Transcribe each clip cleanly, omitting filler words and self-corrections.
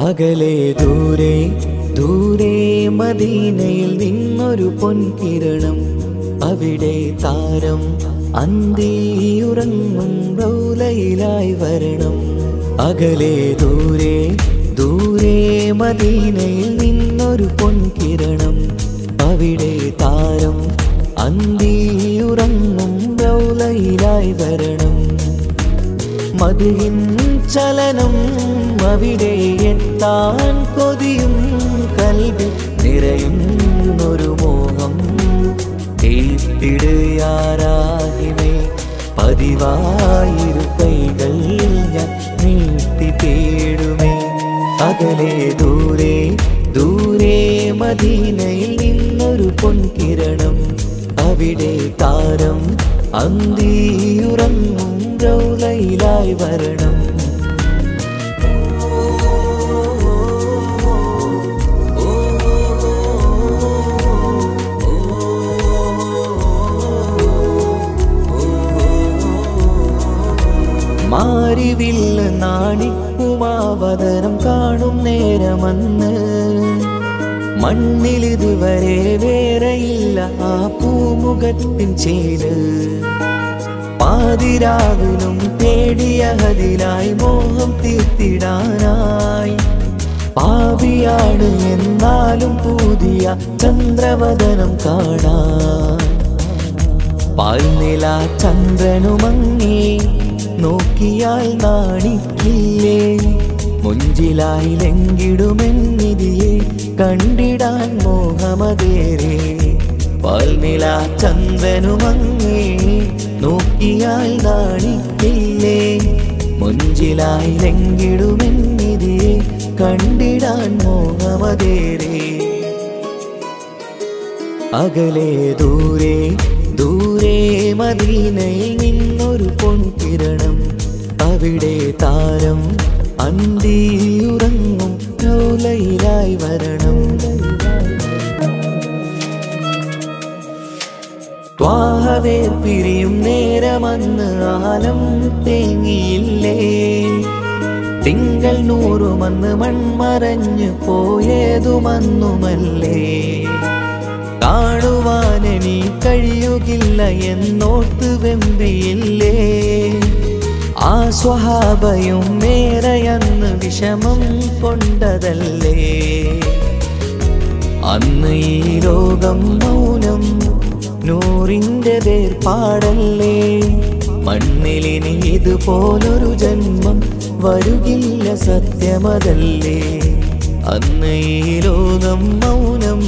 അകലെ ദൂരെ ദൂരെ മദീനയിൽ നിന്നൊരു പൊൻകിരണം, അവിടെ താരം അന്തിയുറങ്ങും റൗലയിലായി വരണം. അകലെ ദൂരെ ദൂരെ മദീനയിൽ നിന്നൊരു പൊൻകിരണം, അവിടെ താരം അന്തിയുറങ്ങും റൗലയിലായി വരണം. മദിഹിൻ ചലനം അവിടെ എത്താൻ കൊതിയും, കൽബിൽ നിറയുന്നൊരു മോഹം. ഏറ്റിടുയാരാഹിമേ പതിവായിരു കൈകൾ ഞാൻ നീട്ടി തേടുമേ. അകലെ ദൂരെ ദൂരെ മദീനയിൽ നിന്നൊരു പൊൻകിരണം, അവിടെ താരം അന്തിയുറങ്ങും റൗലയിലായി വരണം. മാരിവില്ല് നാണിക്കുമാവതരം കാണും നേരമന്ന്, മണ്ണിലിതുവരെ വേറെയില്ല ആ പൂമുഖത്തിൻ ചേര്. പാതിരാവിലും തേടിയ ഹദിലായി മോഹം തീർത്തിടാനായി, പാപിയാണ് എന്നാലും പുതിയ ചന്ദ്രവദനം കാണാൻ. പാൽനില ചന്ദ്രനുമങ്ങി നോക്കിയാൽ നാണിക്കില്ലേ, മുഞ്ചിലായി ലംഘിടുമെന്നിതിയെ കണ്ടിടാൻ മോഹമതേറെ. പാൽനില ചന്ദ്രനുമങ്ങി നോക്കിയാൽ നാണിക്കില്ലേ, മുഞ്ചിലായി ലംഘിടുമെന്നിതിയെ കണ്ടിടാൻ മോഹമതേറെ. അകലെ ദൂരെ ദൂരെ മദീനയിൽ നിന്നൊരു പൊൻകിരണം, അവിടെ താരം അന്തിയുറങ്ങും റൗലയിലായി വരണം. ത്വാഹവേ പിരിയും നേരമന്ന് ആലം തേങ്ങിയില്ലേ, തിങ്കൾ നൂറുമന്ന് മൺമറഞ്ഞു പോയതുമന്നുമല്ലേ. കാണുവാനെനി കഴിയുകില്ല എന്നോർത്ത് വെമ്പിയില്ലേ, ആ സ്വഹാബയും മേറയന്ന് വിഷമം കൊണ്ടതല്ലേ. അന്ന് ഈ ലോകം മൗനം, നൂറിൻ്റെ വേർപാടല്ലേ. മണ്ണിലിനി ഇതുപോലൊരു ജന്മം വരുകില്ല സത്യമതല്ലേ. അന്ന് ഈ ലോകം മൗനം,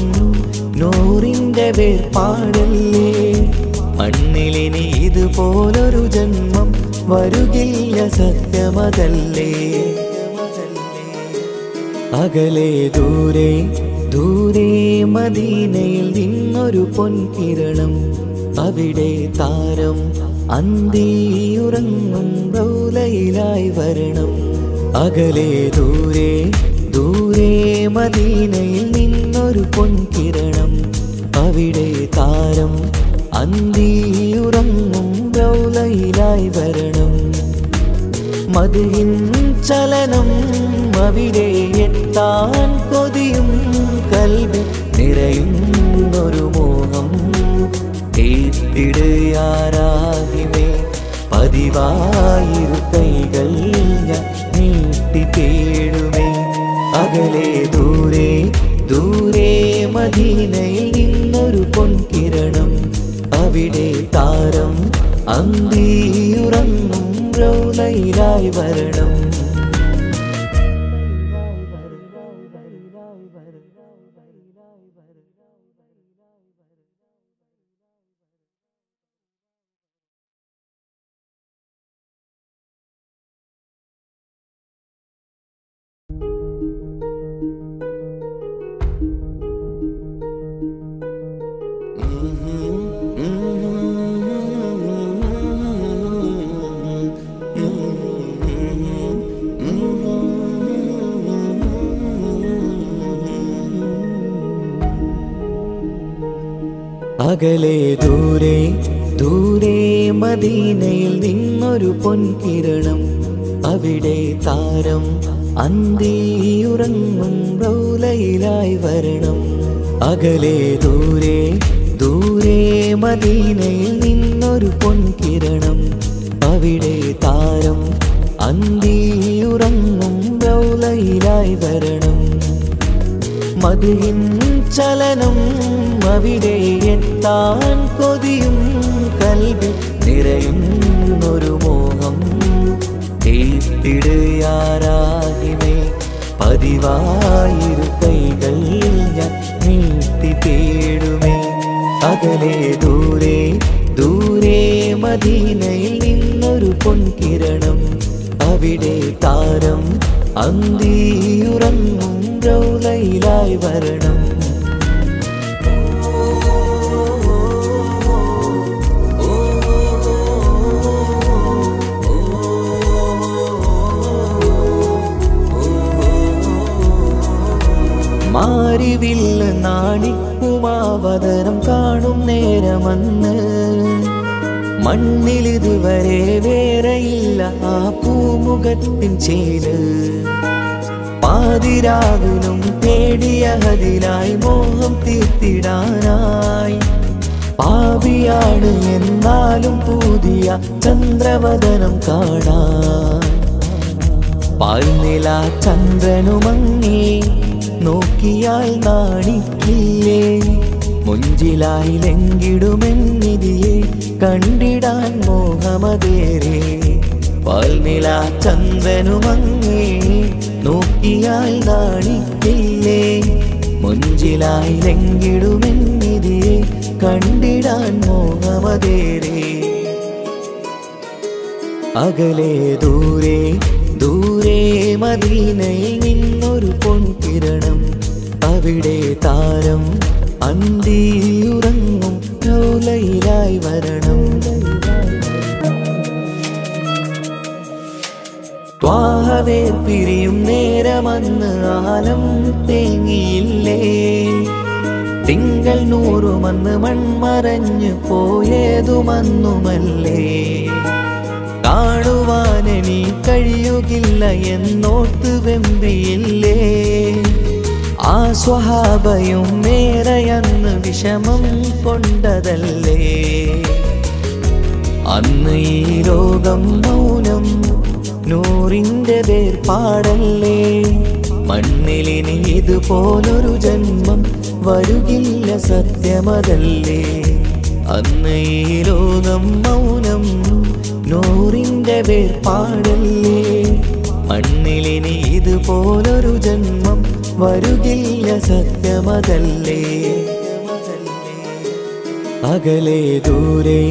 നൂറിൻ്റെ വേർപാടല്ലേ. മണ്ണിലിനി ഇതുപോലൊരു ജന്മം വരുകില്ല സത്യമതല്ലേ. അകലെ ദൂരെ ദൂരെ മദീനയിൽ നിന്നൊരു പൊൻകിരണം, അവിടെ താരം അന്തിയുറങ്ങും റൗലയിലായി വരണം. അകലെ ദൂരെ ദൂരെ മദീനയിൽ നിന്നൊരു പൊൻകിരണം, അവിടെ താരം അന്തിയുറങ്ങും റൗലയിലായി വരണം. മദിഹിൻ ചലനം അവിടെ എത്താൻ കൊതിയും, കൽബിൽ നിറയുന്നൊരു മോഹം. ഏറ്റിടുയാരാഹിമേ പതിവായിരു കൈകൾ ഞാൻ നീട്ടി തേടുമേ. അകലെ ദൂരെ ദൂരെ മദീനയിൽ നിന്നൊരു പൊൻകിരണം, അവിടെ താരം അന്തിയുറങ്ങും റൗലയിലായി വരണം. അകലെ ദൂരെ ദൂരെ മദീനയിൽ നിന്നൊരു പൊൻകിരണം, അവിടെ താരം അന്തിയുറങ്ങും റൗലയിലായി വരണം. അകലെ ദൂരെ ദൂരെ മദീനയിൽ നിന്നൊരു പൊൻകിരണം. അവിടെ താരം അന്തിയുറങ്ങും റൗലയിലായി വരണം. മദിഹിൻ ചലനം അവിടെ എത്താൻ കൊതിയും കൽബിൽ നിറയുന്നൊരു മോഹം. കേട്ടിടുയാരാഹിമേ പതിവായിരു കൈകൾ ഞാൻ നീട്ടി തേടുമേ. അകലെ ദൂരെ ദൂരെ മദീനയിൽ നിന്നൊരു പൊൻകിരണം. അവിടെ താരം അന്തിയുറങ്ങും റൗലയിലായി വരണം. മാരിവില്ല് നാണിക്കുമാവതരം കാണും നേരമന്ന് മണ്ണിലിതുവരെ വേറെയില്ല ആ പൂമുഖത്തിൻ ചേല്. പാതിരാവിലും തേടിയതിലായി മോഹം തീർത്തിടാനായി. പാപിയാണ് എന്നാലും പുതിയ ചന്ദ്രവദനം കാണാൻ. പാൽനില ചന്ദ്രനുമങ്ങി നോക്കിയാൽ നാണിക്കില്ലേ. മുഞ്ചിലായി ലംഘിടുമെന്നിതിയെ കണ്ടിടാൻ മോഹമതേറെ. പാൽനില ചന്ദ്രനുമങ്ങി നോക്കിയാൽ നാണിക്കില്ലേ. മുഞ്ചിലായി ലംഘിടുമെന്നിതിയെ കണ്ടിടാൻ മോഹമതേറെ. അകലെ ദൂരെ ദൂരെ മദീനയിൽ നിന്നൊരു പൊൻകിരണം. അവിടെ താരം അന്തിയുറങ്ങും റൗലയിലായി വരണം. ത്വാഹവേർ പിരിയും നേരമന്ന് ആലം തേങ്ങിയില്ലേ. തിങ്കൾ നൂറുമന്ന് മൺമറഞ്ഞു പോയതുമന്നുമല്ലേ. കാണുവാനെനി കഴിയുകില്ല എന്നോർത്ത് വെമ്പിയില്ലേ. ആ സ്വഹാബയും മേറയന്ന് വിഷമം കൊണ്ടതല്ലേ. അന്ന് ഈ ലോകം മൗനം നൂറിൻ്റെ വേർപാടല്ലേ. മണ്ണിലിനി ഇതുപോലൊരു ജന്മം വരുകില്ല സത്യമതല്ലേ. അന്ന് ഈ ലോകം മൗനം നൂറിൻ്റെ വേർപാടല്ലേ. മണ്ണിലിനി ഇതുപോലൊരു ജന്മം വരുകില്ല സത്യമതല്ലേ. അകലെ ദൂരെ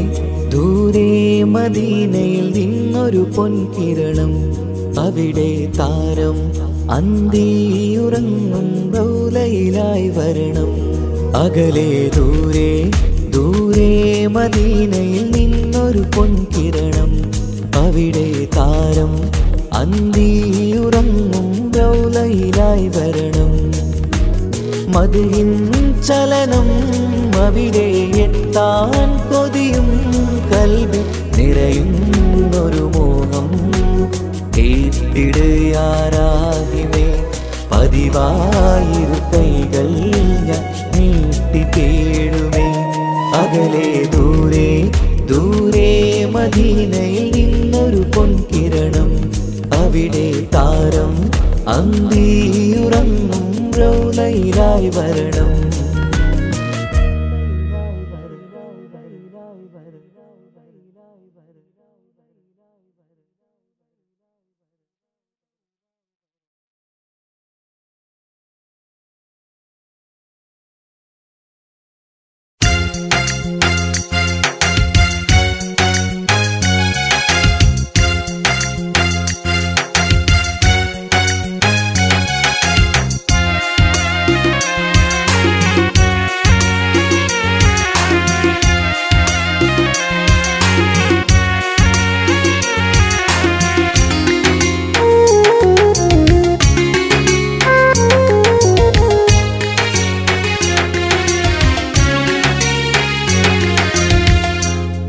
ദൂരെ മദീനയിൽ നിന്നൊരു പൊൻകിരണം. അവിടെ താരം അന്തിയുറങ്ങും റൗലയിലായി വരണം. അകലെ ദൂരെ ദൂരെ മദീനയിൽ നിന്നൊരു പൊൻകിരണം. അവിടെ താരം അന്തിയുറങ്ങും റൗലയിലായി വരണം. മദിഹിൻ ചലനം അവിടെ എത്താൻ കൊതിയും കൽബിൽ നിറയുന്നൊരു മോഹം. കേട്ടിടുയാരാഹിമേ പതിവായിരു കൈകൾ ഞാൻ നീട്ടി തേടുമേ. അകലെ ദൂരെ ദൂരെ മദീനയിൽ നിന്നൊരു പൊൻകിരണം. അവിടെ താരം അന്തിയുറങ്ങും റൗലയിലായി വരണം.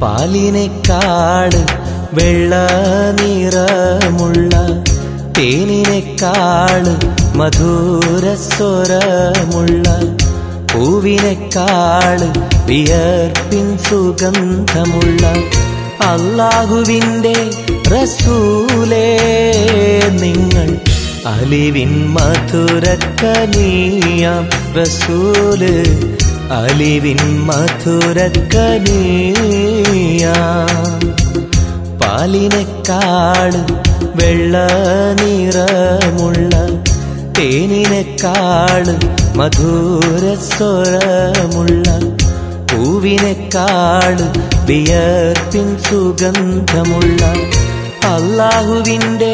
പാലിനേക്കാട് വെള്ള നിറമുള്ള തേനിനേക്കാള് മധുരസ്വരമുള്ള പൂവിനേക്കാള് വിയർപ്പിൻ സുഗന്ധമുള്ള അല്ലാഹുവിൻ്റെ റസൂലേ നിങ്ങൾ അലിവിൻ മധുരക്കനിയാം റസൂല് അലിവിൻ മധുരക്കനിയാം പാലിനേക്കാള് വെള്ള നിറമുള്ള തേനിനേക്കാള് മധുരസ്വരമുള്ള പൂവിനേക്കാള് വിയർപ്പിൻ സുഗന്ധമുള്ള അല്ലാഹുവിൻ്റെ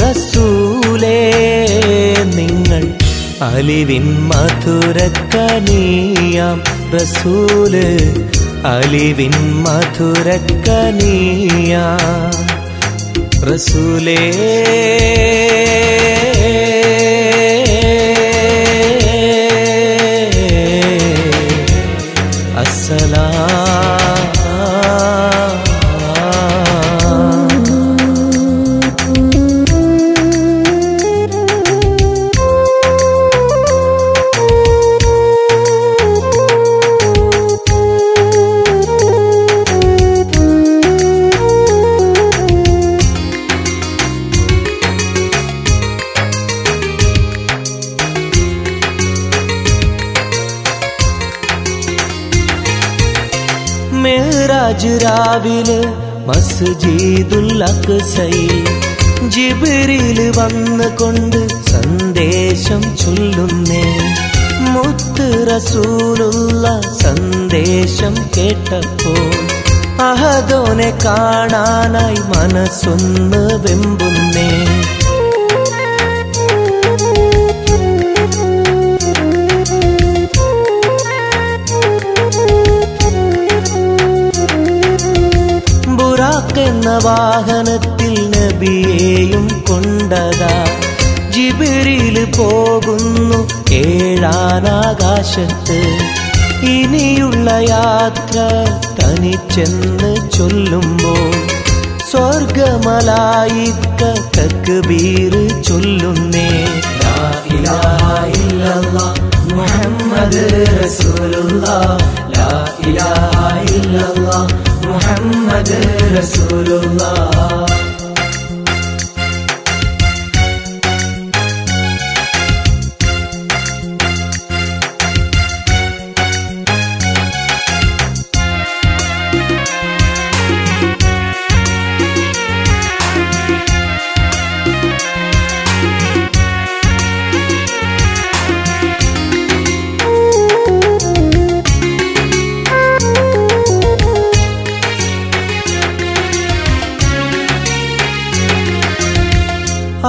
റസൂലേ നിങ്ങൾ അലിവിൻ മധുരക്കനിയാം റസൂല് അലിവിൻ മധുരക്കനിയാം റസൂലേ മിഅ്റാജ് രാവിലെ മസ്ജിദുൽ അഖ്സയിൽ ജിബ്രീൽ വന്നുകൊണ്ട് സന്ദേശം ചൊല്ലുന്നേ മുത്ത് റസൂലുള്ള സന്ദേശം കേട്ടപ്പോൾ അഹദോനെ കാണാനായി മനസ്സൊന്ന് വെമ്പുന്നേ എന്ന വാഹനത്തിൽ നബിയെയും കൊണ്ടതാ ജിബ്രീൽ പോകുന്നു ഏഴാനാകാശത്ത് ഇനിയുള്ള യാത്ര തനിച്ചെന്ന് ചൊല്ലുമ്പോൾ സ്വർഗമലായിക്ക തക്ബീർ ചൊല്ലുന്നേ ലാ ഇലാഹ ഇല്ലല്ലാഹ് മുഹമ്മദ് റസൂലുള്ളാഹ് ലാ ഇലാഹ ഇല്ലല്ലാഹ് മുഹമ്മദ് റസൂലുള്ളാഹ്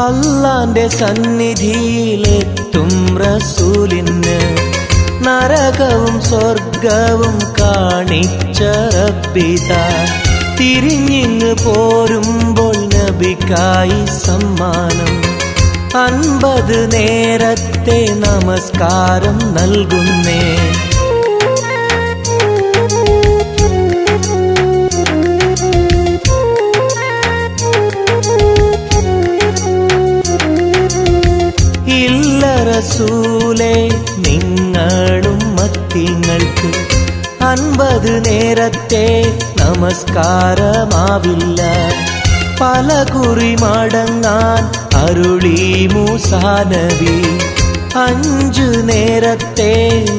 അല്ലാന്റെ സന്നിധിയിലെത്തും റസൂലിന് നരകവും സ്വർഗവും കാണിച്ച റബ്ബിതാ തിരിഞ്ഞിങ്ങ് പോരുമ്പോൾ നബിക്കായി സമ്മാനം 50 നേരത്തെ നമസ്കാരം നൽകുന്നേ റസൂലേ നിങ്ങളും മത്തിങ്ങൾക്ക് 50 നേരത്തെ നമസ്കാരമാവില്ല പല കുറി മടങ്ങാൻ അരുളി മൂസാ നബി 5 നേരത്തെ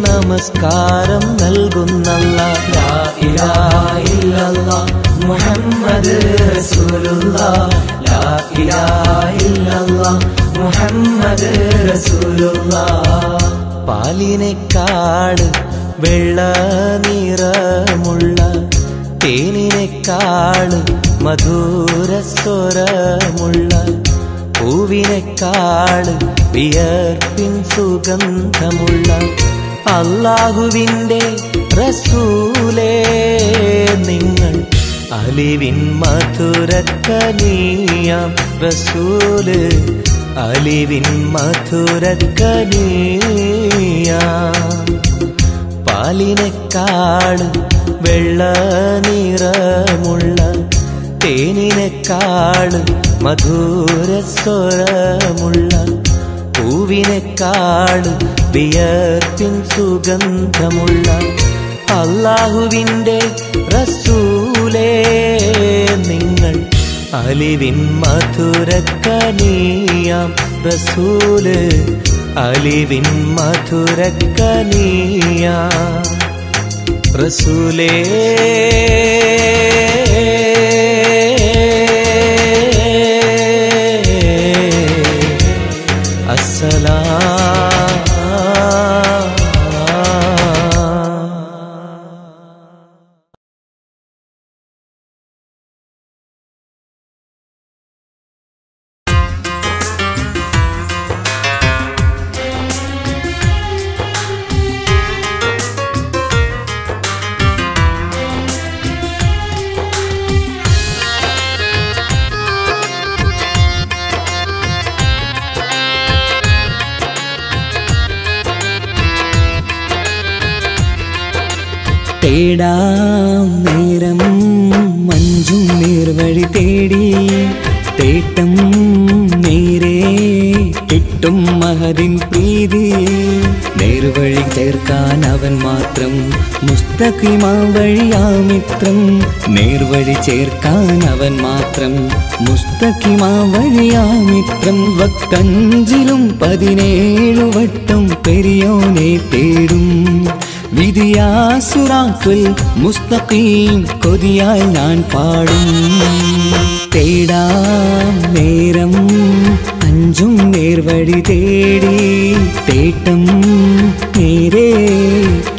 നമസ്കാരം നൽകുന്നല്ലാഹ് ലാ ഇലാഹ ഇല്ലല്ലാഹ് മുഹമ്മദ് റസൂലുള്ളാഹ് ലാ ഇലാഹ ഇല്ലല്ലാഹ് മുഹമ്മദ് റസൂലുള്ളാഹ് പാലിനേക്കാള് വെള്ള നിറമുള്ള തേനിനേക്കാള് മധുരസ്വരമുള്ള പൂവിനേക്കാള് വിയർപ്പിൻ സുഗന്ധമുള്ള അല്ലാഹുവിൻ്റെ റസൂലേ നിങ്ങൾ അലിവിൻ മധുരക്കനിയാം റസൂല് അലിവിൻ മധുരക്കനിയാം പാലിനേക്കാള് വെള്ള നിറമുള്ള തേനിനെക്കാളും മധുര സ്വരമുള്ള പൂവിനെക്കാളും വിയർപ്പിൻ സുഗന്ധമുള്ള അല്ലാഹുവിൻ്റെ റസൂലേ നിങ്ങൾ അലിവിൻ മധുരക്കനിയാം റസൂല് അലിവിൻ മധുരക്കനിയാം റസൂലേ തേടാം നേരം മഞ്ചും നേർവഴി തേടി തേട്ടം നേരെ കിട്ടും മഹദിൻ പ്രീതി നേർവഴി ചേർക്കാൻ അവൻ മാത്രം മുസ്തഖിമാ വഴിയാ മിത്രം നേർവഴി ചേർക്കാൻ അവൻ മാത്രം മുസ്തഖിമാ വഴിയാ മിത്രം വക്തഞ്ചിലും 17 വട്ടം പെരിയോനെ തേടും വിധിയാ സിറാത്തുൽ മുസ്തഖീം കൊതിയാൽ ഞാൻ പാടും തേടാം നേരം അഞ്ചും നേർവഴി തേടി തേട്ടം നേരെ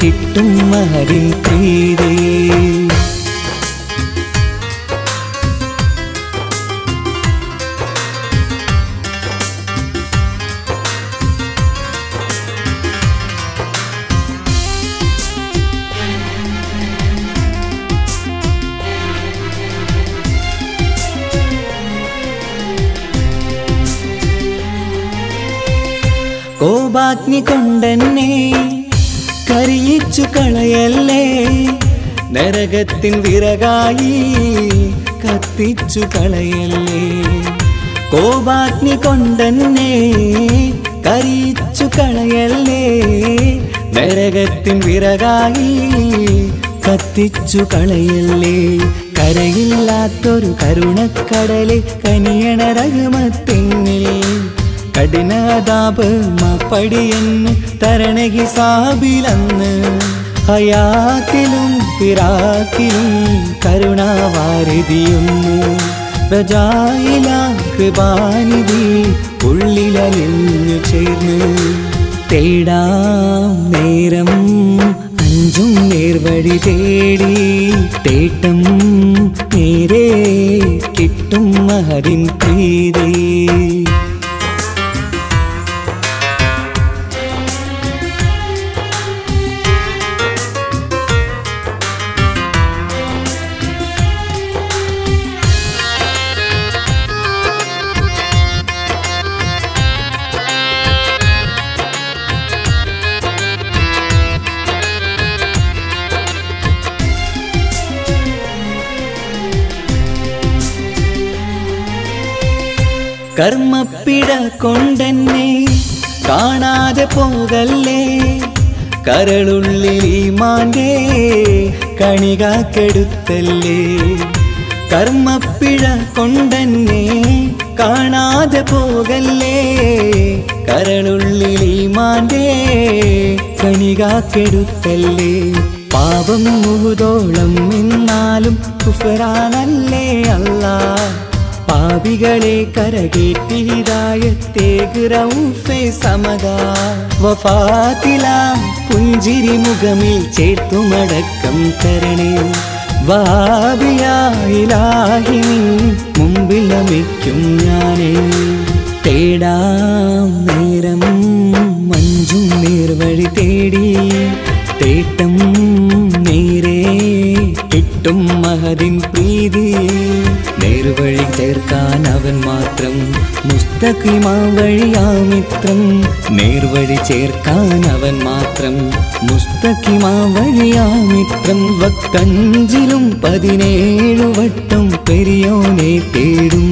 കിട്ടും മഹദിൻ പ്രീതി കോപാഗ്നി കൊണ്ടെന്നെ കരിയിച്ചു കളയല്ലേ നരകത്തിൻ വിറകായി കത്തിച്ചു കളയല്ലേ കോപാഗ്നി കൊണ്ടെന്നെ കരിയിച്ചു കളയല്ലേ നരകത്തിൻ വിറകായി കത്തിച്ചു കളയല്ലേ കരയില്ലാത്തൊരു കരുണക്കടലെ കനിയണ റഹ്മത്തിന്നിൽ കഠിനതാപ് മാപ്പടിയെന്ന് തരണ ഹിസാബിലന്ന് ഹയാത്തിലും ഫിറാക്കിലും കരുണാവാരിതിയൊന്ന് പ്രജായില കൃപാനിധി ഉള്ളിലലിഞ്ഞു ചേർന്ന് തേടാം നേരം അഞ്ചും നേർവഴി തേടി തേട്ടം നേരെ കിട്ടും മഹദിൻ പ്രീതി കർമ്മപ്പിട കൊണ്ടെന്നെ കാണാതെ പോകല്ലേ കരളുള്ളിൽ ഈമാന്റെ കണികാക്കെടുത്തല്ലേ കർമ്മപ്പിഴ കൊണ്ടെന്നെ കാണാതെ പോകല്ലേ കരളുള്ളിൽ ഈമാന്റെ കണികാക്കെടുത്തല്ലേ പാപം മുഹുദോളം എന്നാലും കുഫറാനല്ലേ അല്ലാഹ് പാപികളെ കരകേറ്റി ഹിദായത്തേക് റഊഫേ സമദാ വഫാത്തിലാം പുഞ്ചിരി മുഖമിൽ ചേർത്തുമടക്കം തരണേ വഹാബിയാ ഇലാഹി നിൻ മുമ്പിൽ നമിക്കും ഞാനേ തേടാം നേരം മഞ്ചും നേർവഴി തേടി തേട്ടം നേരെ കിട്ടും കിട്ടും മഹദിൻ പ്രീതി. നേർവഴി ചേർക്കാൻ അവൻ മാത്രം മുസ്തഖിമാ വഴിയാ മിത്രം. നേർവഴി ചേർക്കാൻ അവൻ മാത്രം മുസ്തഖിമാ വഴിയാ മിത്രം. വക്തഞ്ചിലും 17 വട്ടം പെരിയോനെ തേടും.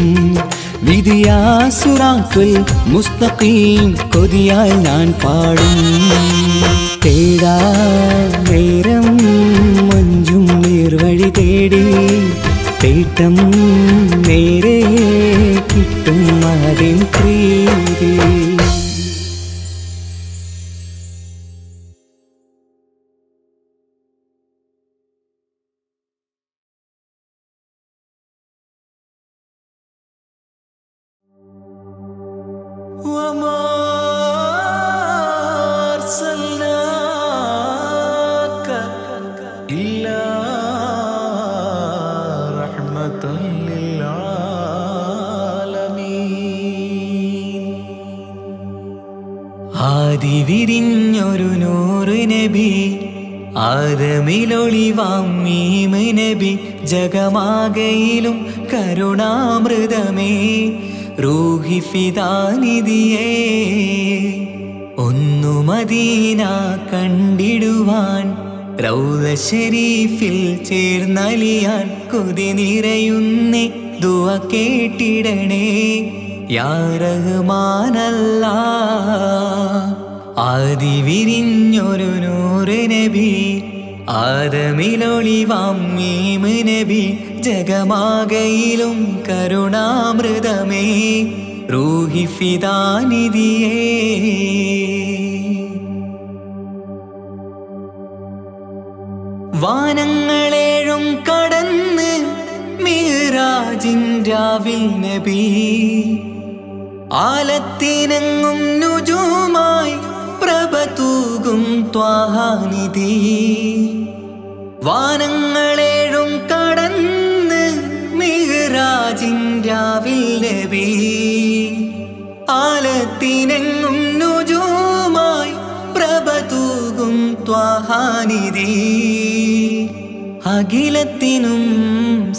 വിധിയാ സിറാത്തുൽ മുസ്തഖീം കൊതിയാൽ ഞാൻ പാടും. തേടാ നേരം മഞ്ചും നേർവഴി തേടി. തേട്ടം നേരെ കിട്ടും മഹദിൻ പ്രീതി. ആദിവിരിഞ്ഞൊരു നൂറ് നബി ആദമിലൊളിവാം മീമ് നബി. ജഗമാകയിലും കരുണാമൃതമേ റൂഹി ഫിദാനിധിയേ. ഒന്നു മദീന കണ്ടിടുവാൻ റൗള ശരീഫിൽ ചേർന്നലിയാൻ കൊതി നിറയുന്നേ ദുആ കേട്ടിടണേ യാ റഹ്മാനല്ലാഹ്. ആദിവിരിഞ്ഞൊരു നൂറ് നബി ആദമിലൊളിവാം മീമ് നബി. ജഗമാകയിലും കരുണാമൃതമേ റൂഹി ഫിദാനിധിയേ. വാനങ്ങളേഴും കടന്ന് മിഅ്റാജിൻ രാവിൽ നബി. ആലത്തിനെങ്ങും നുജൂമായി പ്രഭ തൂകും ത്വാഹാനിധി. വാനങ്ങളേഴും കടന്ന് മിഅ്റാജിൻ രാവിൽ നബി. ആലത്തിനെങ്ങും നുജൂമായി പ്രഭ തൂകും ത്വാഹാനിധി. അഖിലത്തിനും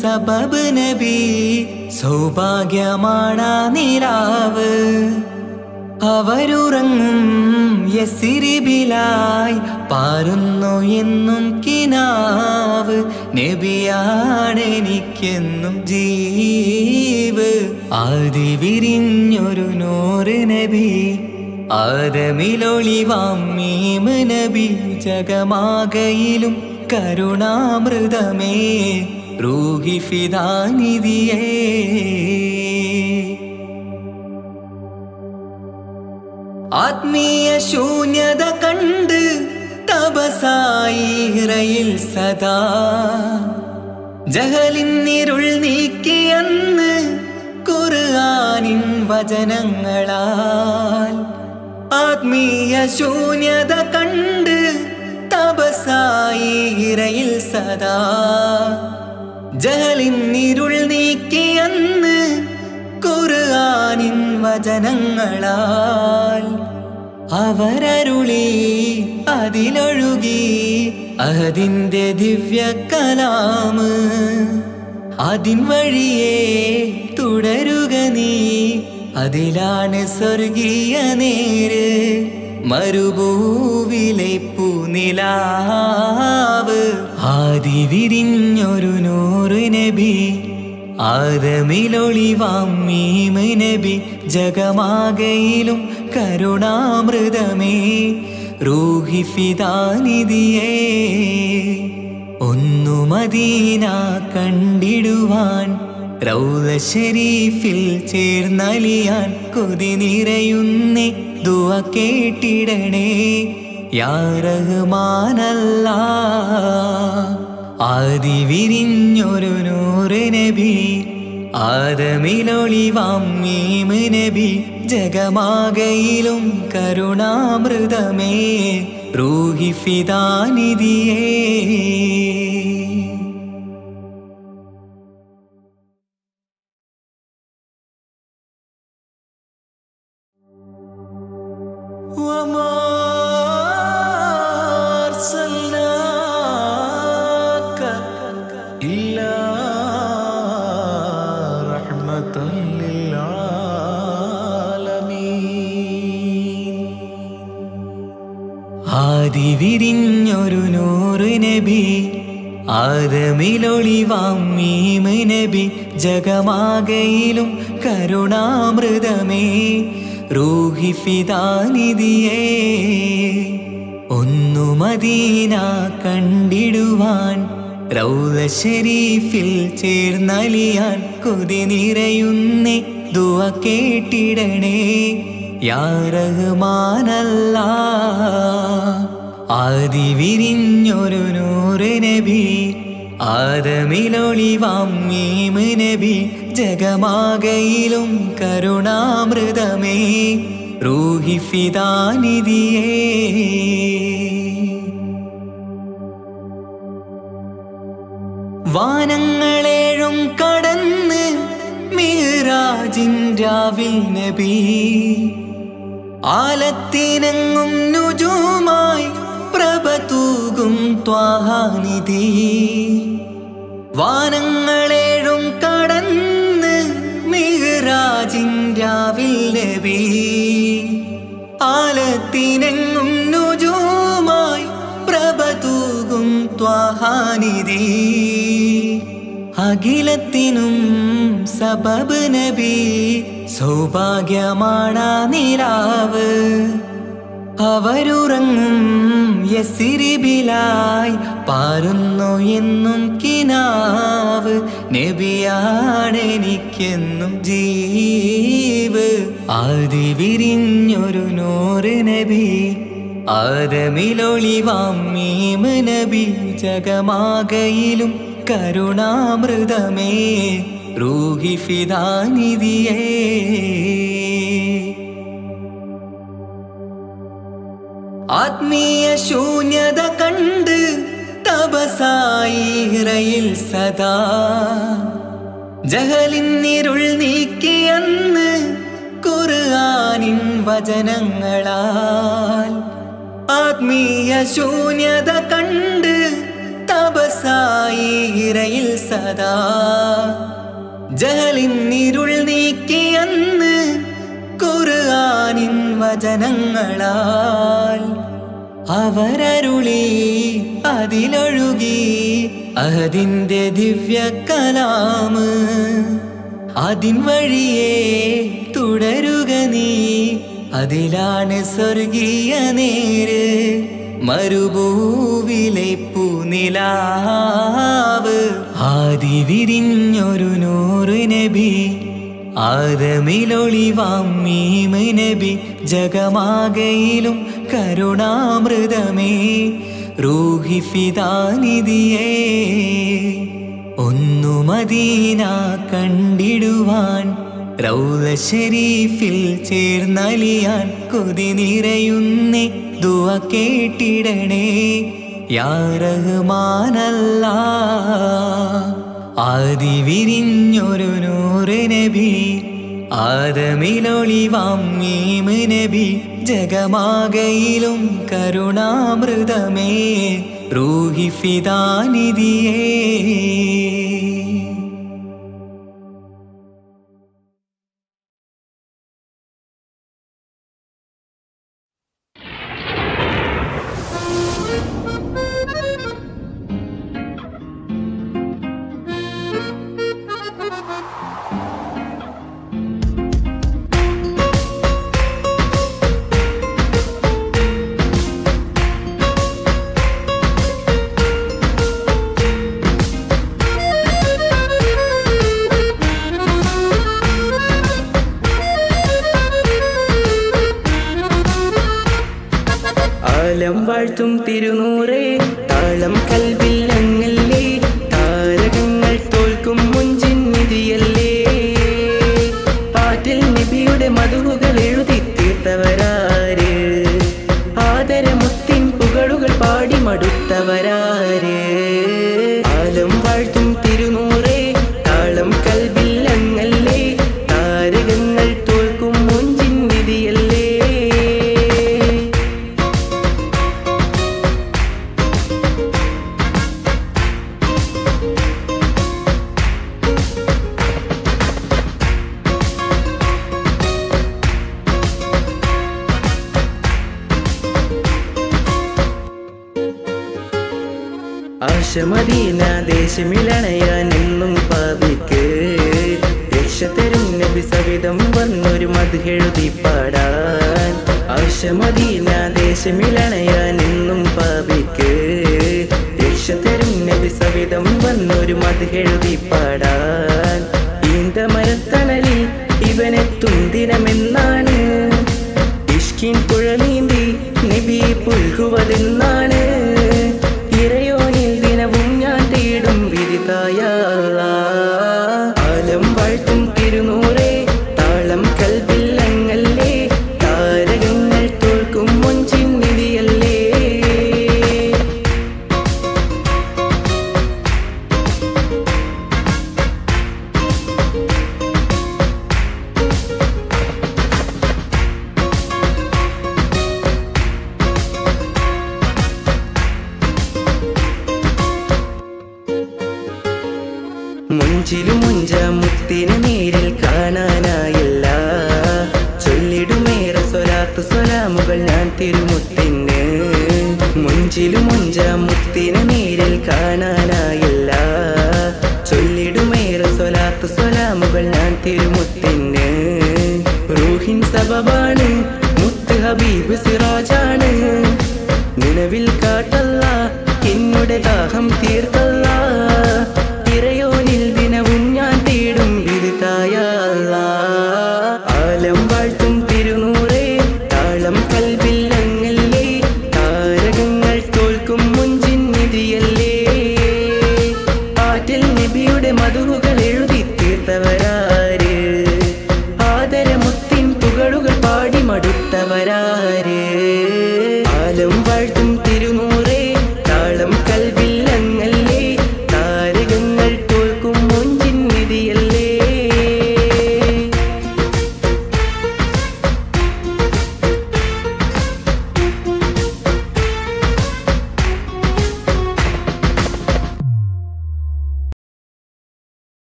സബബ് നബി സൗഭാഗ്യമാണാ നിലാവ്. അവരുറങ്ങും യസിരിബിലായി പാരുന്നു എന്നും കിനാവ്. നബിയാണെനിക്കെന്നും ജീവ്. ആദിവിരിഞ്ഞൊരു നൂറ് നബി ആദമിലൊളിവാം മീമ് നബി. ജഗമാകയിലും കരുണാമൃതമേ റൂഹി ഫിദാനിധിയേ. ആത്മീയ ശൂന്യത കണ്ട് തപസായി ഇറയിൽ സദാ. ജഹലിന്നിരുൾ നീക്കിയന്ന് ഖുർആനിൻ വചനങ്ങളാൽ. ആത്മീയ ശൂന്യത കണ്ട് തപസായി ഇറയിൽ സദാ. ജഹലിന്നിരുൾ നീക്കിയന്ന് ഖുർആനിൻ വചനങ്ങളാൽ. അവരരുളി അതിലൊഴുകി അഹദിന്റെ ദിവ്യ കലാമ്. അതിൻ വഴിയേ തുടരുക നീ, അതിലാണ് സ്വർഗീയ നേര്. മരുഭൂവിലെ പൂനിലാവ്. ആദിവിരിഞ്ഞൊരു നൂറ് നബി ആദമിലൊളിവാം മീമ് നബി. ജഗമാകയിലും കരുണാമൃതമേ റൂഹി ഫിദാനിധിയേ. ഒന്നു മദീന കണ്ടിടുവാൻ റൗള ശരീഫിൽ ചേർന്നലിയാൻ കൊതി നിറയുന്നേ ദുആ കേട്ടിടണേ യാ റഹ്മാനല്ലാഹ്. ആദിവിരിഞ്ഞൊരു നൂറ് നബി ആദമിലൊളിവാം മീമ് നബി. ജഗമാകയിലും കരുണാമൃതമേ റൂഹി ഫിദാനിധിയേ. ആദമിലൊളിവാം മീമ് നബി ജഗമാകയിലും കരുണാമൃതമേ റൂഹി ഫിദാനിധിയേ ഒന്നു മദീന കണ്ടിടുവാൻ റൗള ശരീഫിൽ ചേർന്നലിയാൻ കൊതി നിറയുന്നേ ദുആ കേട്ടിടണേ യാ റഹ്മാനല്ലാഹ് ആദി വിരിഞ്ഞൊരു നൂറ് നബി ആദമിലൊളിവാം മീമ് നബി ജഗമാകയിലും കരുണാമൃതമേ റൂഹി ഫിദാനിധിയേ വാനങ്ങളേഴും കടന്ന് മിഹ്റാജിൻ രാവിൽ നബി ആലത്തിനെങ്ങും നുജൂമായി പ്രഭ തൂകും ത്വാഹാനിധി വാനങ്ങളേഴും കടന്ന് മിഹ്റാജിൻ രാവിൽ നബി ആലത്തിനെങ്ങും നുജൂമായി പ്രഭ തൂകും ത്വാഹാനിധി അഖിലത്തിനും സബബ് നബി സൗഭാഗ്യമാണാ നിലാവ് അവരുറങ്ങും യസിരിബിലായി പാരുന്നു എന്നും കിനാവ് നബിയാണെനിക്കെന്നും ജീവ് ആദി വിരിഞ്ഞൊരു നൂറ് നബി ആദമിലൊളിവാം മീമ് നബി ജഗമാകയിലും കരുണാമൃതമേ റൂഹി ഫിദാനിധിയേ ആത്മീയ ശൂന്യത കണ്ട് തപസായി ഇറയിൽ സദാ ജഹലിന്നിരുൾ നീക്കിയന്ന് ഖുർആനിൻ വചനങ്ങളാൽ ആത്മീയ ശൂന്യത കണ്ട് തപസായി ഇറയിൽ സദാ ജഹലിന്നിരുൾ നീക്കിയന്ന് ഖുർആനിൻ വചനങ്ങളാൽ അവരരുളി അതിലൊഴുകി അഹദിന്റെ ദിവ്യ കലാമ് അതിൻ വഴിയേ തുടരുക നീ അതിലാണ് സ്വർഗീയ നേര് മരുഭൂവിലെ പൂനിലാവ് ആദി വിരിഞ്ഞൊരു നൂറ് നബി ആദമിലൊളിവാം മീമ് നബി ജഗമാകയിലും കരുണാമൃതമേ റൂഹി ഫിദാനിധിയേ ഒന്നു മദീന കണ്ടിടുവാൻ റൗള ശരീഫിൽ ചേർന്നലിയാൻ കൊതി നിറയുന്നേ ദുആ കേട്ടിടണേ യാ റഹ്മാനല്ലാഹ് ആദി വിരിഞ്ഞൊരു നൂറ് നബി ആദമിലൊളിവാം മീമ് നബി ജഗമാകയിലും കരുണാമൃതമേ റൂഹി ഫിദാനിധിയേ വാഴ്ത്തും തിരുനൂറേ താളം കൽബിൽ അങ്ങല്ലേ താരകങ്ങൾ തോൽക്കും മുഞ്ചിൻ നിധിയല്ലേ ആറ്റിൽ നബിയുടെ മധുഹുകൾ എഴുതി തീർത്തവരാര് ആദരമുത്തിൻ പുകളുകൾ പാടി മടുത്തവരാര് ആലം വാഴ്ത്തും തിരുനൂറേ താളം കൽബിൽ അങ്ങല്ലേ താരകങ്ങൾ തോൽക്കും മുഞ്ചിൻ നിധിയല്ലേ ആശമദീന ദേശമിലണയാൻ എന്നും പാപിക്ക് രക്ഷ തരും നബി സവിധം വന്നൊരു മദ്ഹെഴുതി പാടാൻ ആശമദീന ദേശമിലണയാൻ എന്നും പാപിക്ക് രക്ഷ തരും നബി സവിധം വന്നൊരു മദ്ഹെഴുതി പാടാൻ ഈന്തമരത്തണലിൽ ഇവനെത്തും ദിനമെന്നാണ് ഇഷ്കിൻ പുഴ നീന്തി നബി പുൽകുവതെന്നാണ് ഇറയോനിൽ ദിനവും ഞാൻ തേടും വിധിതായ ആലം വാഴ്ത്തും തിരുനൂറേ താളം കൽബില്ലങ്ങല്ലേ താരകങ്ങൾ തോൽക്കും മൊഞ്ചിൻ നിധിയല്ലേ മുഞ്ചിലും മുഞ്ച മുത്തിനെ നേരിൽ കാണാനായില്ല ചൊല്ലിടുമേറെ സ്വലാത്ത് സ്വലാമുകൾ ഞാൻ തിരുമുത്തിന് മുഞ്ചിലും മുഞ്ച മുത്തിനെ നേരിൽ കാണാനായില്ല ചൊല്ലിടുമേറെ സ്വലാത്ത് സ്വലാമുകൾ ഞാൻ തിരുമുത്തിന് റൂഹിൻ സബബാണ് മുത്ത് ഹബീബ് സിറാജാണ് നിലവിൽ കാട്ടല്ല എന്നുടെ ദാഹം തീർത്തല്ല ഇറയോനിൽ ദിനവും ഞാൻ തേടും വിധിതായ ആലം വാഴ്ത്തും തിരുനൂറേ താളം കൽബില്ലങ്ങല്ലേ താരകങ്ങൾ തോൽക്കും മുഞ്ചിൻ നിധിയല്ലേ ആറ്റിൽ നബിയുടെ മധുകൾ എഴുതി തീർത്തവരാര് ആദരമുത്തിൻ പുകളുകൾ പാടി മടുത്തവരാര് ആലം വാഴ്ത്തും തിരുനൂറേ താളം കൽബില്ലങ്ങല്ലേ താരകങ്ങൾ തോൽക്കും മൊഞ്ചിൻ നിധിയല്ലേ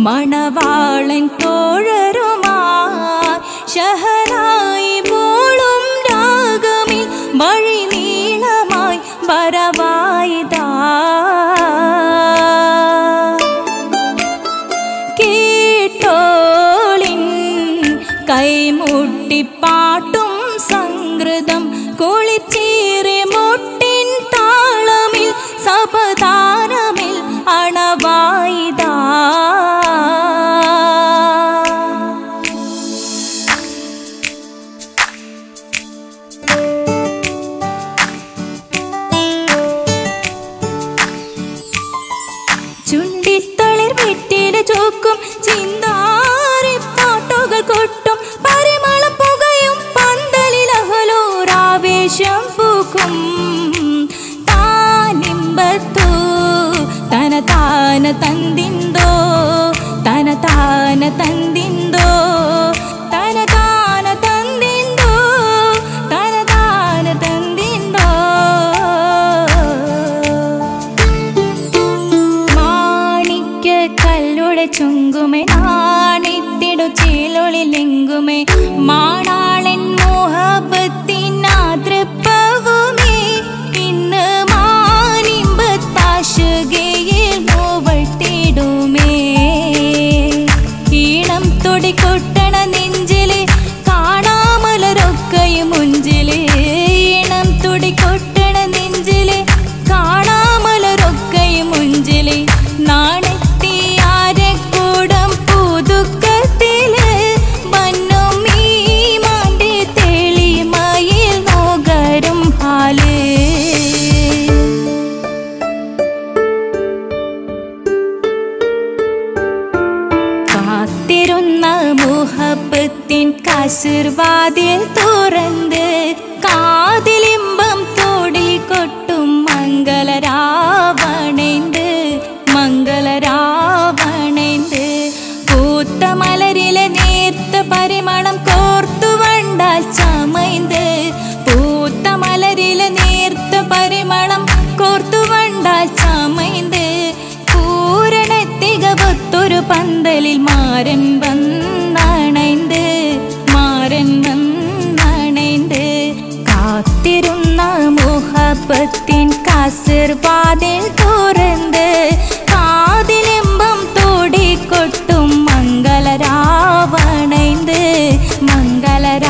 മണവാളൻ തോഴരുമാ ശഹനായി പോളും രാഗമിൽ വഴി നീളമായി വരവായിതാ കേട്ടോളിൻ കൈമുട്ടിപ്പാട്ടും സംഗൃതം കുളിച്ചേറി മുട്ടിൻ താളമിൽ സപതാരമിൽ അണവായിതാ பின் கசிர் வாதில் துறந்து காதிலிம்பம் தோடி கொட்டும் மங்களராவணைந்து மங்களராவணைந்து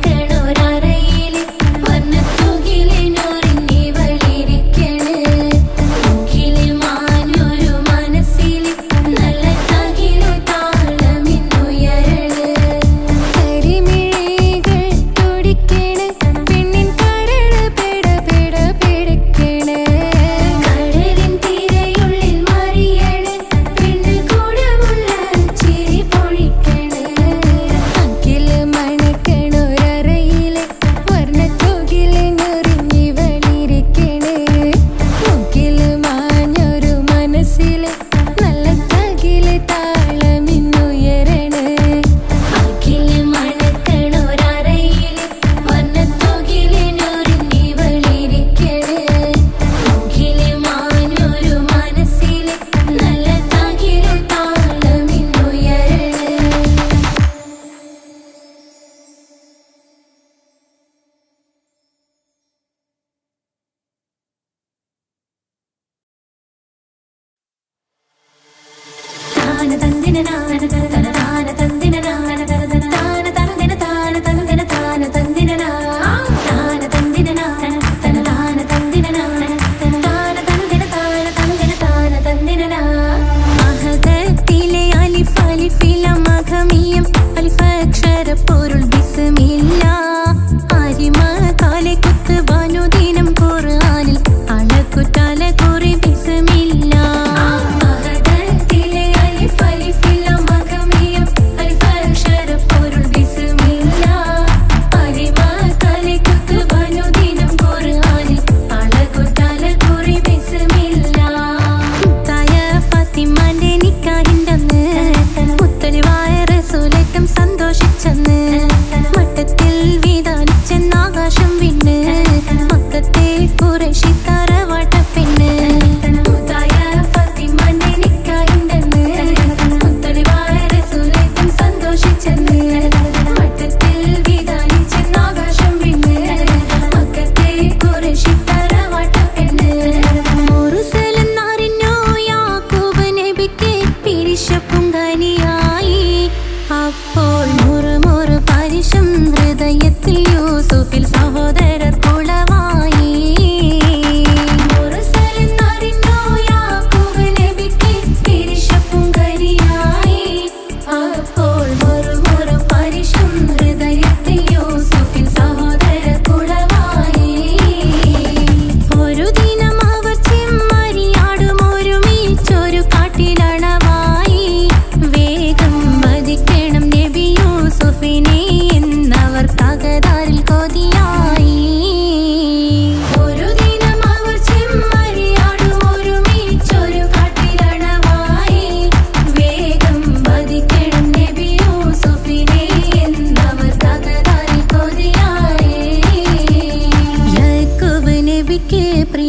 മണക്കണൊരറയിലെ വർണ്ണത്തുകിലെ ഞൊറിഞ്ഞി വളിരിക്ക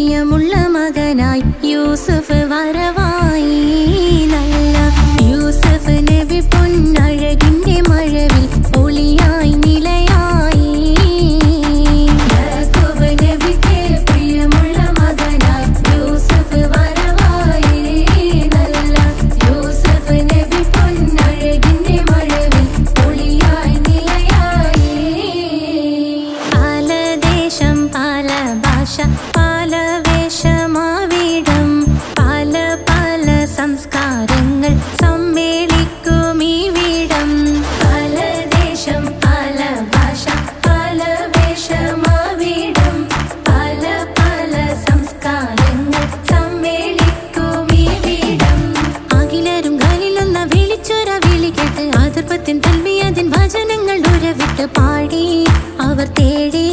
പ്രിയമുള്ള മകനായി യൂസുഫ് വരവായി. നല്ല യൂസുഫ് നബി പൊന്നഴകിന്റെ മഴവിൽ ഒളിയായി നിലയായി. യാക്കൂബ് നബിക്ക് പ്രിയമുള്ള മകനായി യൂസുഫ് വരവായി. നല്ല യൂസുഫ് നബി പൊന്നഴകിന്റെ മഴവിൽ ഒളിയായി നിലയായി. പല ദേശം പല ഭാഷ പല വേഷമാവിടം പല പല സംസ്കാരങ്ങൾ സമ്മേളിക്കും ഈ വീടം. പല ദേശം പല ഭാഷ പല വേഷമാവിടം പല പല സംസ്കാരങ്ങൾ സമ്മേളിക്കും ഈ വീടം. അഖിലരും ഖലീലൊന്ന വിളിച്ചൊര വിളി കേട്ട് അതിർപ്പത്തിൻ തൽവിയതിൻ വചനങ്ങൾ ഉരവിട്ട് പാടി അവർ തേടി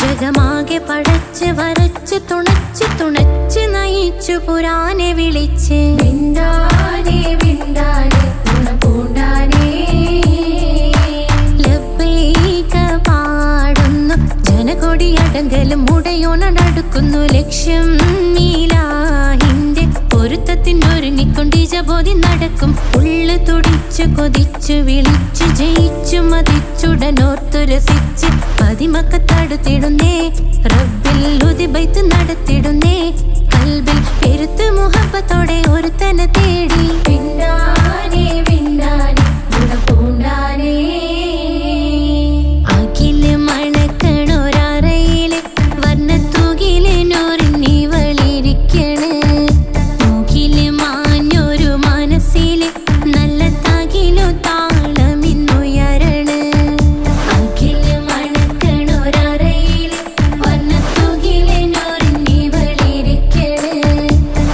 ജഗമാകെ പടച്ച് വരച്ച് തുണച്ച് തുണച്ച് നയിച്ചു പുരാനെ വിളിച്ച്. വിണ്ടാനേ വിണ്ടാനേ പൂണ്ടാനേ ലബ്ബൈക പാടുന്നു ജനകൊടി അടങ്കലും മുടയോണടുക്കുന്നു ലക്ഷ്യം നീലാഹിന്റെ പൊരുത്തത്തിനൊരുങ്ങിക്കൊണ്ട് ജബോധി നടക്കും. ഉള്ളു തുടിച്ചു കൊതിച്ചു വിളിച്ചു ജയിച്ചു മതിച്ചുടനോർത്തു രസിച്ച് പതിമക്കത്തടുത്തിടുന്നേ റബ്ബിൽ ഉദിബൈത്ത് നടത്തിടുന്നേ. കൽബിൽ പെരുത്ത് മുഹബത്തോടെ ഒരുത്തനെ തേടി. വിണ്ടാനേ വിണ്ടാനേ പൂണ്ടാനേ അഖില് മണക്കണൊരറയില് വർണ്ണത്തൂകില് നൂറിനി വളിരിക്കണ്. മുകില് മാഞ്ഞൊരു മനസ്സില് നല്ല തകിലു താളമിന്നുയരണ്. അഖില് മണക്കണൊരറയില് വർണ്ണത്തൂകില് നൂറിനി വളിരിക്കണ്.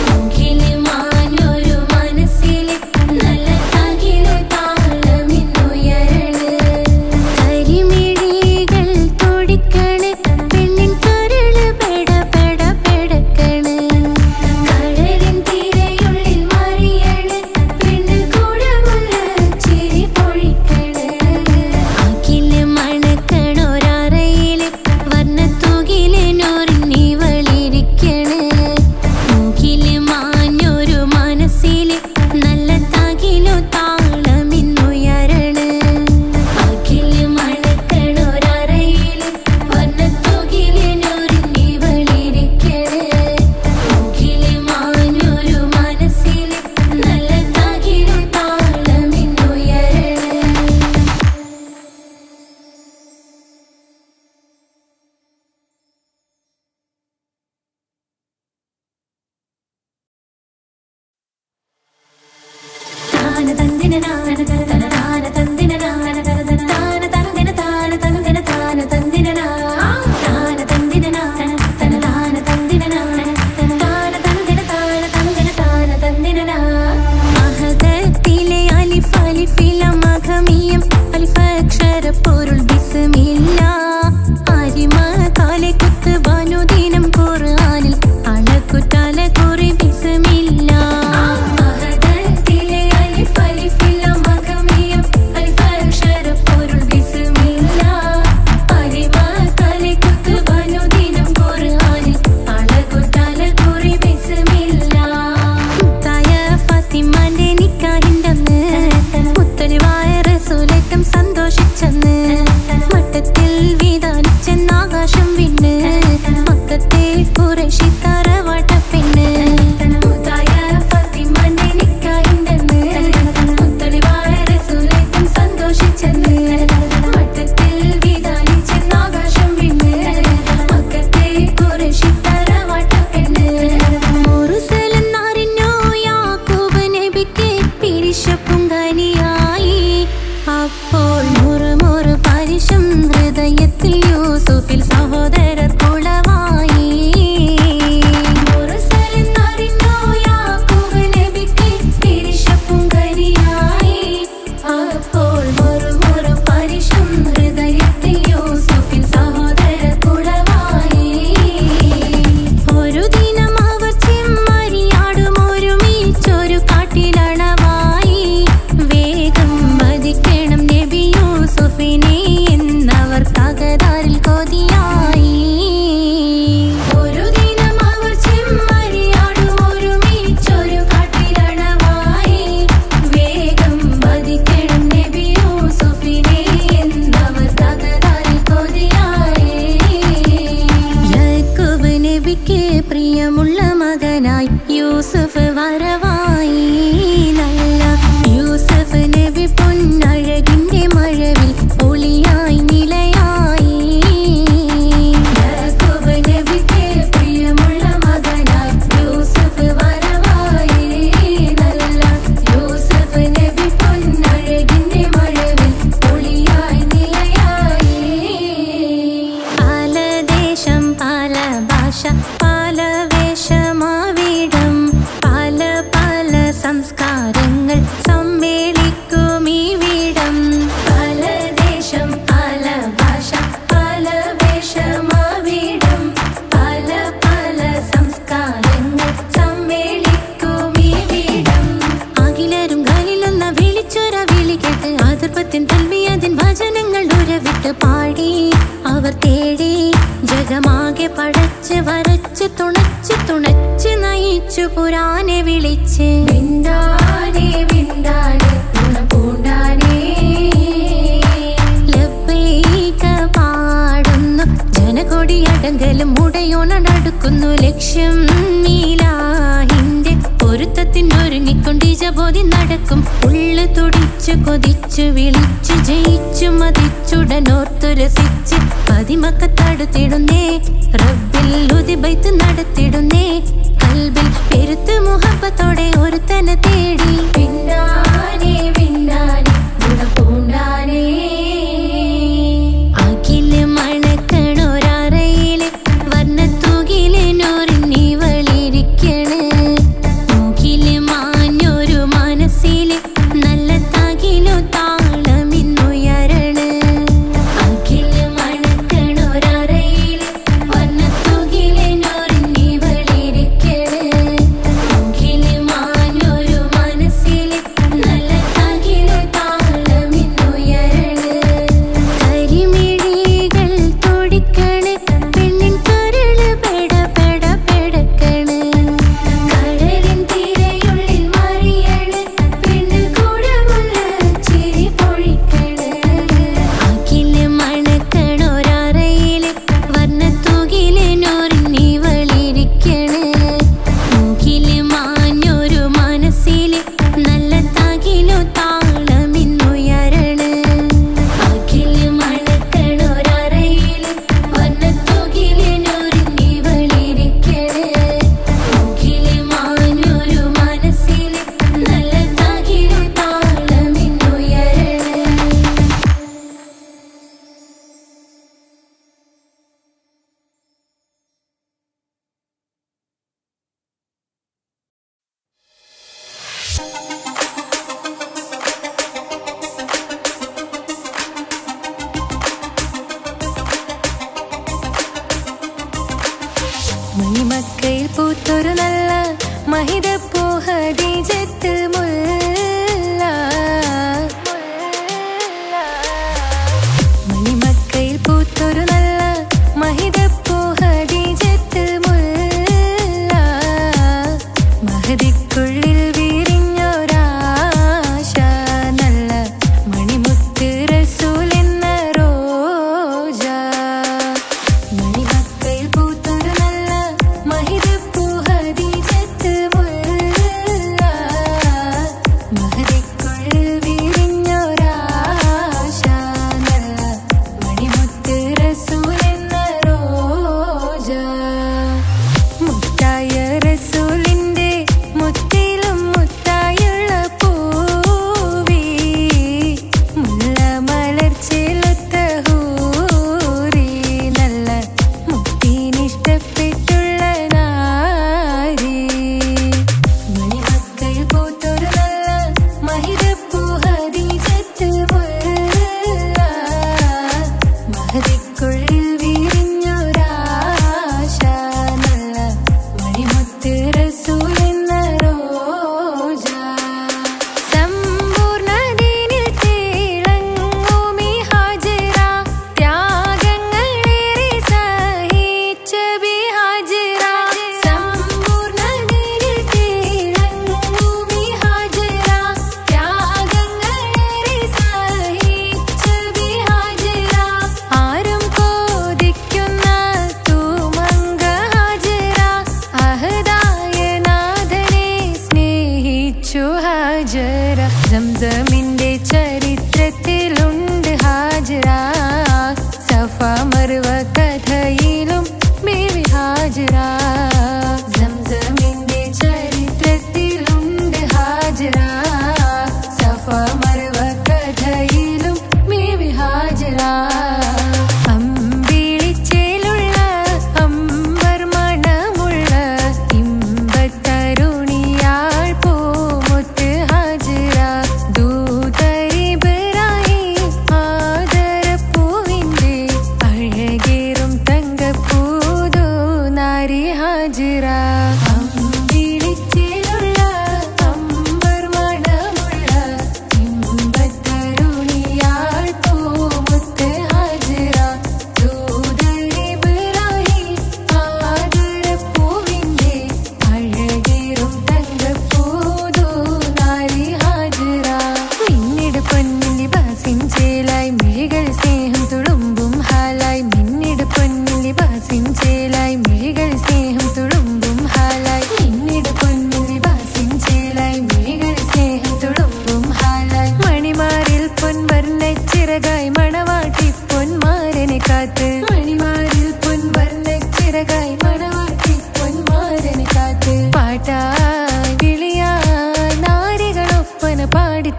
മുകില് മാഞ്ഞൊരു മനസ്സില് നല്ല തകിലു താളമിന്നുയരണ്. കരിമിഴികൾ തുടിക്കണ് പെണ്ണിൻ കരള് പെട പെട പെടക്കണ്. കടലിൻ തിരയുള്ളിൽ മറിയണ് പെണ്ണ് കൂടമുള്ള ചിരി പൊഴിക്കണ്. അഖില് മണക്കണൊരറയില് വർണ്ണത്തൂകില് നൂറിനി വളിരിക്കണ്. മുകില് മാഞ്ഞൊരു മനസ്സില് നല്ല തകിലു താളമിന്നുയരണ്. അഖില് മണക്കണൊരറയില് വർണ്ണത്തൂകില് നൂറിനി വളിരിക്കണ്. മുകില് മാഞ്ഞൊരു മനസ്സില് നല്ല തകിലു താളമിന്നുയരണ്. താന തന്ദിന നാന തന താന തന്ദിന നാന തന താന തന്ദിന താന തന്ദിന താന തന്ദിന നാ താന തന്ദിന നാന തന താന തന്ദിന നാന തന താന തന്ദിന താന തന്ദിന താന തന്ദിന നാ. മഹദത്തിലെ അലിഫ് അലിഫില മഖമിയം അലിഫ് അക്ഷര പൊരുൾ ബിസ്മില്ല. അരിമ കാലെ കുത്ത് ബനുദിനം ഖുർആനിൽ അളക്കുതല കുറി ബിസ്മില്ല. മഹദത്തിലെ അലിഫ് അലിഫില മഖമിയം തുടിച്ചു പുരാനെ വിളിച്ച് വിണ്ടാനേ വിണ്ടാനേ പൂണ്ടാനേ ലബ്ബൈക പാടുന്നു ജനകൊടിയടങ്കലും മുടയോണടുക്കുന്നു ലക്ഷ്യം നീലാഹിന്റെ പൊരുത്തത്തിനൊരുങ്ങിക്കൊണ്ടിജബോധി നടക്കും ഉള്ളു തുടിച്ചു കൊതിച്ചു വിളിച്ചു ജയിച്ചു മതിച്ചുടനോർത്തു രസിച്ച് പതിമക്കത്തടുത്തിടുന്നേ റബ്ബിൽ ഉദിബൈത്ത് നടത്തിടുന്നേ കൽബിൽ പെരുത്ത് മുഹബത്തോടെ ഒരുത്തനെ തേടി വിണ്ടാനേ വിണ്ടാനേ പൂണ്ടാനേ അഖില് മണക്കണൊരറയില് വർണ്ണത്തൂകില് നൂറിനി വളിരിക്കണ് മൂക്കില് മാഞ്ഞൊരു മനസ്സില് നല്ല തകിലു താളമിന്നുയരണ് അഖില് മണക്കണൊരറയില് വർണ്ണത്തൂകില് നൂറിനി വളിരിക്കണ് മൂക്കില് മാഞ്ഞൊരു മനസ്സില് നല്ല തകിലു താളമിന്നുയരണ് കരിമിഴികൾ തുടിക്കണ് പെണ്ണിൻ കരള് പെട പെട പെടക്കണ് കടലിൻ തിരയുള്ളിൽ മറിയണ് പെണ്ണ് കൂടമുള്ള ചിരി പൊഴിക്കണ് അഖില് മണക്കണൊരറയില് വർണ്ണത്തൂകില് നൂറിനി വളിരിക്കണ് മൂക്കില് മാഞ്ഞൊരു മനസ്സില് നല്ല തകിലു താളമിന്നുയരണ് അഖില് മണക്കണൊരറയില് വർണ്ണത്തൂകില് നൂറിനി വളിരിക്കണ് മൂക്കില് മാഞ്ഞൊരു മനസ്സില് നല്ല തകിലു താളമിന്നുയരണ് മണിമക്കയിൽ പൂത്തൊരു നല്ല മഹിതപ്പൂ ഹദീജത്ത് മുല്ല മണിമക്കയിൽ പൂത്തൊരു നല്ല മഹിതപ്പൂ ഹദീജത്ത് മുല്ല മഹദിക്കുള്ളിൽ വിരിഞ്ഞൊരാശ നല്ല മണിമുത്ത് റസൂൽ എന്ന റോജ മണിമക്കയിൽ പൂത്തൊരു നല്ല മഹിതപ്പൂ ഹദീജത്ത്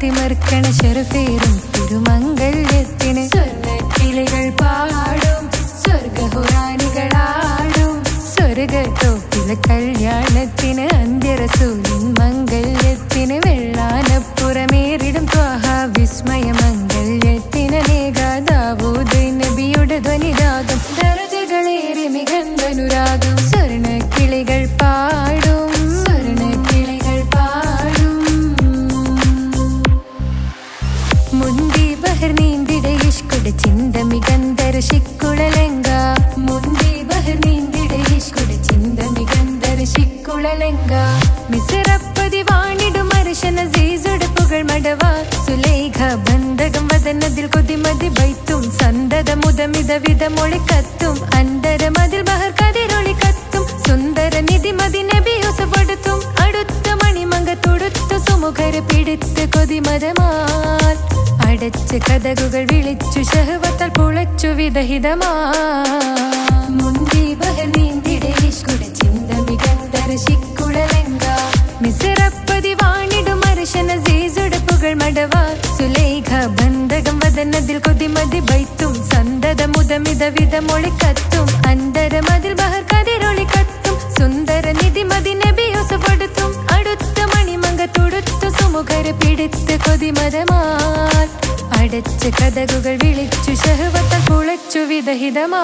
തിമർക്കണ ശരഫേറും തിരുമംഗല്യത്തിന് സ്വർണ്ണക്കിളികൾ പാടും സ്വർഗഹുറാനികളാടും സ്വർഗത്തോപ്പിലെ കല്യാണത്തിന് അന്ത്യറസൂലിൻ മംഗല്യത്തിന് വെള്ളാനപ്പുറമേറിടും ത്വാഹ വിസ്മയ മംഗല്യത്തിന് ദാവൂദ് നബിയുടെ ധ്വനിരാഗം ദരജകളേറെ മികന്ധനുരാഗം സ്വർണ്ണക്കിളികൾ പാടും സ്വർണ്ണക്കിളികൾ പാടും മുന്തി ബഹർ നീന്തിട ഇഷ്കുട ചിന്ത മികന്ധര ശിക്കുളലങ്ക മുന്തി ബഹർ നീന്തിട ഇഷ്കുട ചിന്ത മികന്ധര ശിക്കുളലങ്ക മിസറപ്പതി വാണിടും അർശന സീസുടെ പുകൾ മടവ സുലൈഖ ബന്ധകം വദനതിൽ കൊതിമതി ബൈത്തും സന്തത മുതമിത വിധമൊളി കത്തും അന്തരമതിൽ ബഹർ കതിരൊളി കത്തും സുന്ദര നിധിമതി നബി യൂസഫെടുത്തും അടുത്ത മണിമങ്ക തൊടുത്തു സുമുഖര് പിടിത്ത് കൊതിമതമാൽ അടച്ച് കഥകുകൾ വിളിച്ചു ശഹവത്താൽ പുളച്ചു വിദഹിതമാ മുന്തി ബഹർ നീന്തിട ഇഷ്കുട ചിന്ത മികന്ധര ശിക്കുളലങ്ക മിസറപ്പതി വാണിടും അർശന സീസുടെ പുകൾ മടവ സുലൈഖ ബന്ധകം വദനതിൽ കൊതിമതി ബൈത്തും സന്തത മുതമിത വിധമൊളി കത്തും അന്തരമതിൽ ബഹർ കതിരൊളി കത്തും സുന്ദര നിധിമതി നബി യൂസഫെടുത്തും അടുത്ത മണിമങ്ക തൊടുത്തു സുമുഖര് പിടിത്ത് കൊതിമതമാൽ അടച്ച് കഥകുകൾ വിളിച്ചു ശഹവത്താൽ കുളച്ചു വിദഹിതമാ